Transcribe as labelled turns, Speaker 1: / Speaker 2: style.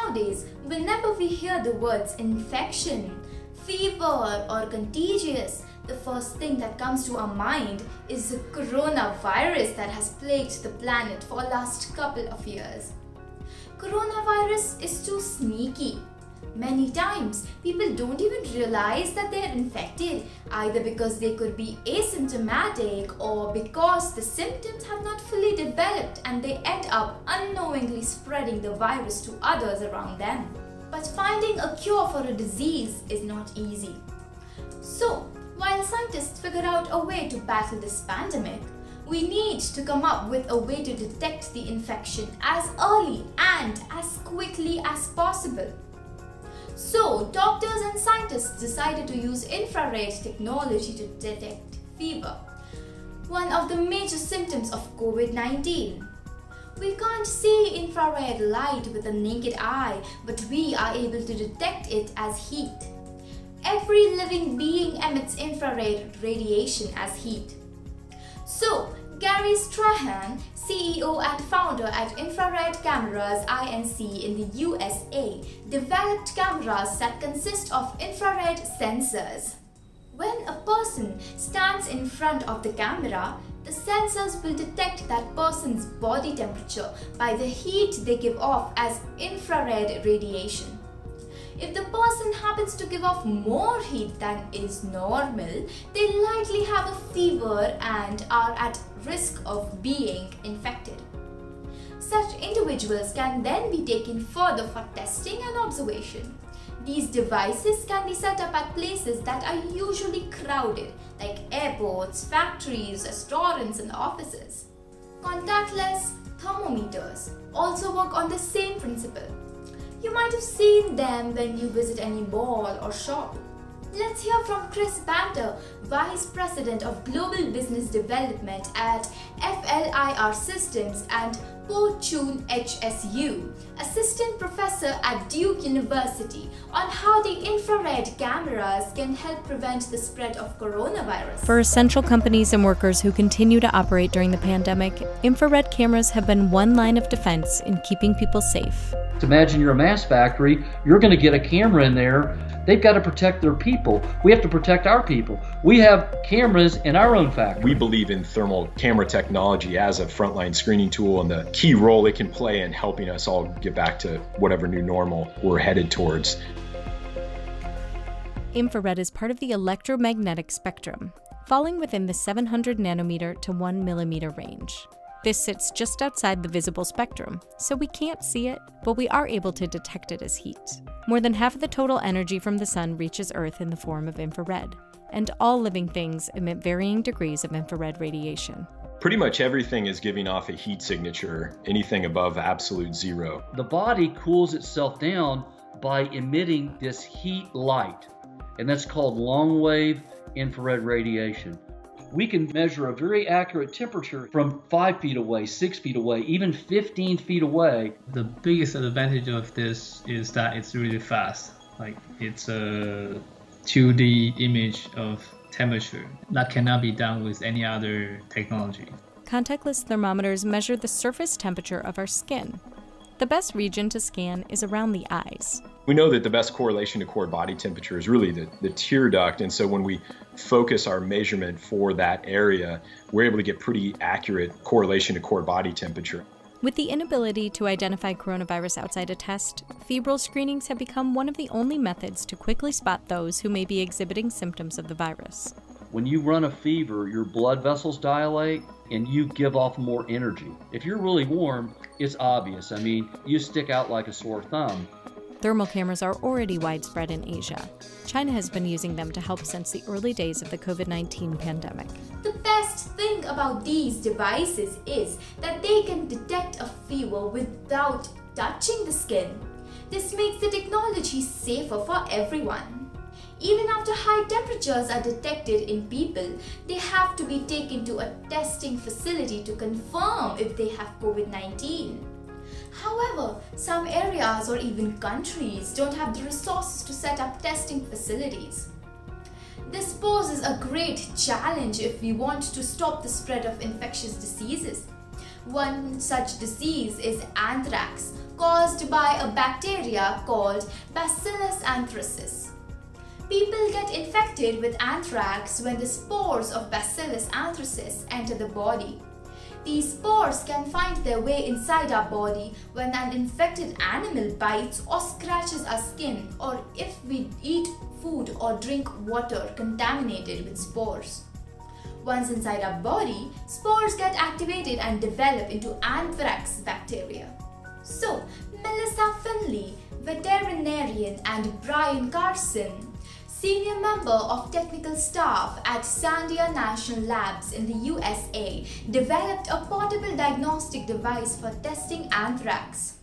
Speaker 1: nowadays, whenever we hear the words infection, fever, or contagious, the first thing that comes to our mind is the coronavirus that has plagued the planet for the last couple of years. Coronavirus is too sneaky. Many times, people don't even realize that they're infected, either because they could be asymptomatic or because the symptoms have not fully developed and they end up unknowingly spreading the virus to others around them. But finding a cure for a disease is not easy. So, while scientists figure out a way to battle this pandemic, we need to come up with a way to detect the infection as early and as quickly as possible. So, doctors and scientists decided to use infrared technology to detect fever, one of the major symptoms of COVID-19. We can't see infrared light with the naked eye, but we are able to detect it as heat. Every living being emits infrared radiation as heat. So, Gary Strahan, CEO and founder at Infrared Cameras Inc. in the USA, developed cameras that consist of infrared sensors. When a person stands in front of the camera, the sensors will detect that person's body temperature by the heat they give off as infrared radiation. If the person happens to give off more heat than is normal, they likely have a fever and are at risk of being infected. Such individuals can then be taken further for testing and observation. These devices can be set up at places that are usually crowded, like airports, factories, restaurants, and offices. Contactless thermometers also work on the same principle. You might have seen them when you visit any mall or shop. Let's hear from Chris Banter, Vice President of Global Business Development at FLIR Systems, and Po Chun HSU, Assistant Professor at Duke University, on how the infrared cameras can help prevent the spread of coronavirus.
Speaker 2: For essential companies and workers who continue to operate during the pandemic, infrared cameras have been one line of defense in keeping people safe.
Speaker 3: Imagine you're a mask factory, you're going to get a camera in there. They've got to protect their people. We have to protect our people. We have cameras in our own factory.
Speaker 4: We believe in thermal camera technology as a frontline screening tool and the key role it can play in helping us all get back to whatever new normal we're headed towards.
Speaker 2: Infrared is part of the electromagnetic spectrum, falling within the 700 nanometer to 1 millimeter range. This sits just outside the visible spectrum, so we can't see it, but we are able to detect it as heat. More than half of the total energy from the sun reaches Earth in the form of infrared, and all living things emit varying degrees of infrared radiation.
Speaker 4: Pretty much everything is giving off a heat signature, anything above absolute zero.
Speaker 3: The body cools itself down by emitting this heat light, and that's called long-wave infrared radiation. We can measure a very accurate temperature from 5 feet away, 6 feet away, even 15 feet away.
Speaker 5: The biggest advantage of this is that it's really fast. Like, it's a 2D image of temperature that cannot be done with any other technology.
Speaker 2: Contactless thermometers measure the surface temperature of our skin. The best region to scan is around the eyes.
Speaker 4: We know that the best correlation to core body temperature is really the tear duct, and so when we focus our measurement for that area, we're able to get pretty accurate correlation to core body temperature.
Speaker 2: With the inability to identify coronavirus outside a test, febrile screenings have become one of the only methods to quickly spot those who may be exhibiting symptoms of the virus.
Speaker 3: When you run a fever, your blood vessels dilate and you give off more energy. If you're really warm, it's obvious. I mean, you stick out like a sore thumb.
Speaker 2: Thermal cameras are already widespread in Asia. China has been using them to help since the early days of the COVID-19 pandemic.
Speaker 1: The best thing about these devices is that they can detect a fever without touching the skin. This makes the technology safer for everyone. Even after high temperatures are detected in people, they have to be taken to a testing facility to confirm if they have COVID-19. However, some areas or even countries don't have the resources to set up testing facilities. This poses a great challenge if we want to stop the spread of infectious diseases. One such disease is anthrax, caused by a bacteria called Bacillus anthracis. People get infected with anthrax when the spores of Bacillus anthracis enter the body. These spores can find their way inside our body when an infected animal bites or scratches our skin, or if we eat food or drink water contaminated with spores. Once inside our body, spores get activated and develop into anthrax bacteria. So, Melissa Finley, veterinarian, and Brian Carson, senior member of technical staff at Sandia National Labs in the USA, developed a portable diagnostic device for testing anthrax.